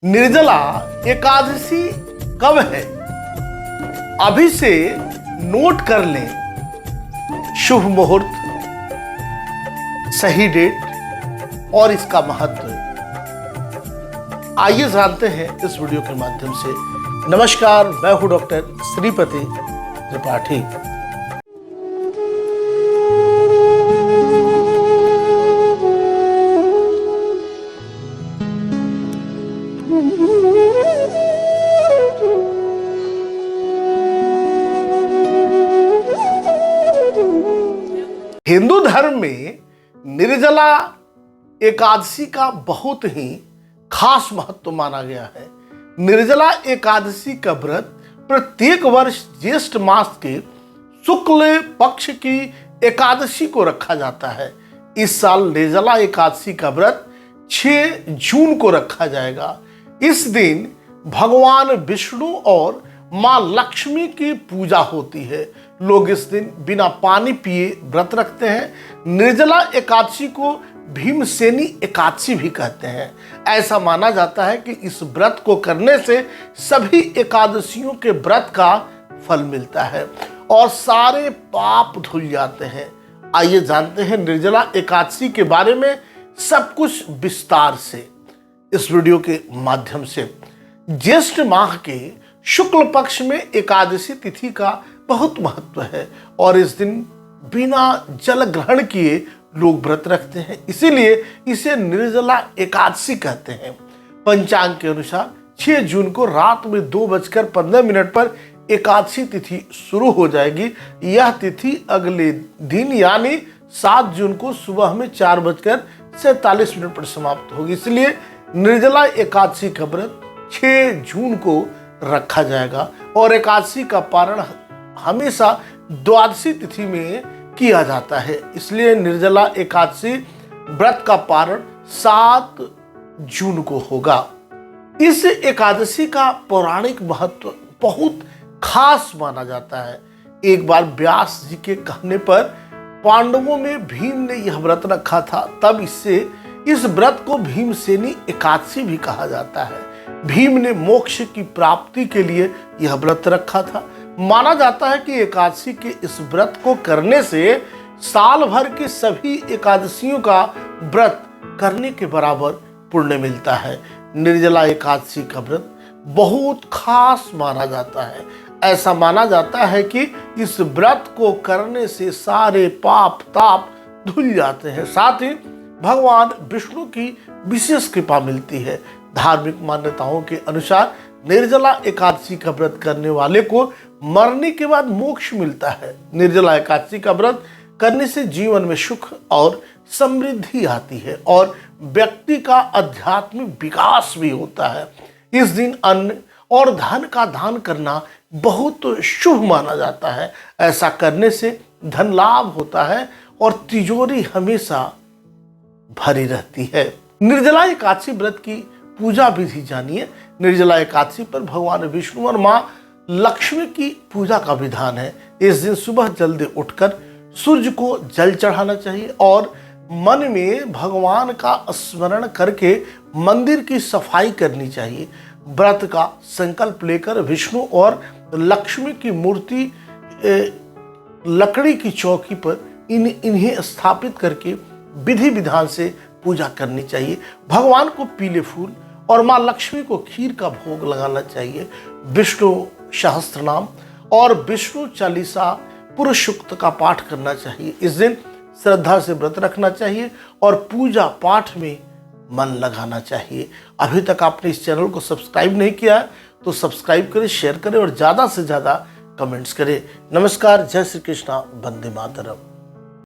निर्जला एकादशी कब है? अभी से नोट कर लें शुभ मुहूर्त, सही डेट और इसका महत्व। आइए जानते हैं इस वीडियो के माध्यम से। नमस्कार, मैं हूं डॉक्टर श्रीपति त्रिपाठी। हिंदू धर्म में निर्जला एकादशी का बहुत ही खास महत्व माना गया है। निर्जला एकादशी का व्रत प्रत्येक वर्ष ज्येष्ठ मास के शुक्ल पक्ष की एकादशी को रखा जाता है। इस साल निर्जला एकादशी का व्रत 6 जून को रखा जाएगा। इस दिन भगवान विष्णु और मां लक्ष्मी की पूजा होती है। लोग इस दिन बिना पानी पिए व्रत रखते हैं। निर्जला एकादशी को भीमसेनी एकादशी भी कहते हैं। ऐसा माना जाता है कि इस व्रत को करने से सभी एकादशियों के व्रत का फल मिलता है और सारे पाप धुल जाते हैं। आइए जानते हैं निर्जला एकादशी के बारे में सब कुछ विस्तार से इस वीडियो के माध्यम से। ज्येष्ठ माह के शुक्ल पक्ष में एकादशी तिथि का बहुत महत्व है और इस दिन बिना जल ग्रहण किए लोग व्रत रखते हैं, इसीलिए इसे निर्जला एकादशी कहते हैं। पंचांग के अनुसार 6 जून को रात में 2:15 पर एकादशी तिथि शुरू हो जाएगी। यह तिथि अगले दिन यानी 7 जून को सुबह में 4:47 पर समाप्त होगी। इसलिए निर्जला एकादशी का व्रत 6 जून को रखा जाएगा और एकादशी का पारण हमेशा द्वादशी तिथि में किया जाता है। इसलिए निर्जला एकादशी व्रत का पारण 7 जून को होगा। इस एकादशी का पौराणिक महत्व बहुत खास माना जाता है। एक बार व्यास जी के कहने पर पांडवों में भीम ने यह व्रत रखा था, तब इस व्रत को भीमसेनी एकादशी भी कहा जाता है। भीम ने मोक्ष की प्राप्ति के लिए यह व्रत रखा था। माना जाता है कि एकादशी के इस व्रत को करने से साल भर की सभी एकादशियों का व्रत करने के बराबर पुण्य मिलता है। निर्जला एकादशी का व्रत बहुत खास माना जाता है। ऐसा माना जाता है कि इस व्रत को करने से सारे पाप ताप धुल जाते हैं, साथ ही भगवान विष्णु की विशेष कृपा मिलती है। धार्मिक मान्यताओं के अनुसार निर्जला एकादशी का व्रत करने वाले को मरने के बाद मोक्ष मिलता है। निर्जला एकादशी का व्रत करने से जीवन में सुख और समृद्धि आती है और व्यक्ति का आध्यात्मिक विकास भी होता है। इस दिन अन्न और धन का दान करना बहुत शुभ माना जाता है। ऐसा करने से धन लाभ होता है और तिजोरी हमेशा भरी रहती है। निर्जला एकादशी व्रत की पूजा विधि जानिए। निर्जला एकादशी पर भगवान विष्णु और मां लक्ष्मी की पूजा का विधान है। इस दिन सुबह जल्दी उठकर सूर्य को जल चढ़ाना चाहिए और मन में भगवान का स्मरण करके मंदिर की सफाई करनी चाहिए। व्रत का संकल्प लेकर विष्णु और लक्ष्मी की मूर्ति लकड़ी की चौकी पर इन्हें स्थापित करके विधि विधान से पूजा करनी चाहिए। भगवान को पीले फूल और मां लक्ष्मी को खीर का भोग लगाना चाहिए। विष्णु सहस्त्रनाम और विष्णु चालीसा पुरुष सूक्त का पाठ करना चाहिए। इस दिन श्रद्धा से व्रत रखना चाहिए और पूजा पाठ में मन लगाना चाहिए। अभी तक आपने इस चैनल को सब्सक्राइब नहीं किया है तो सब्सक्राइब करें, शेयर करें और ज़्यादा से ज़्यादा कमेंट्स करें। नमस्कार, जय श्री कृष्णा, वंदे मातरम।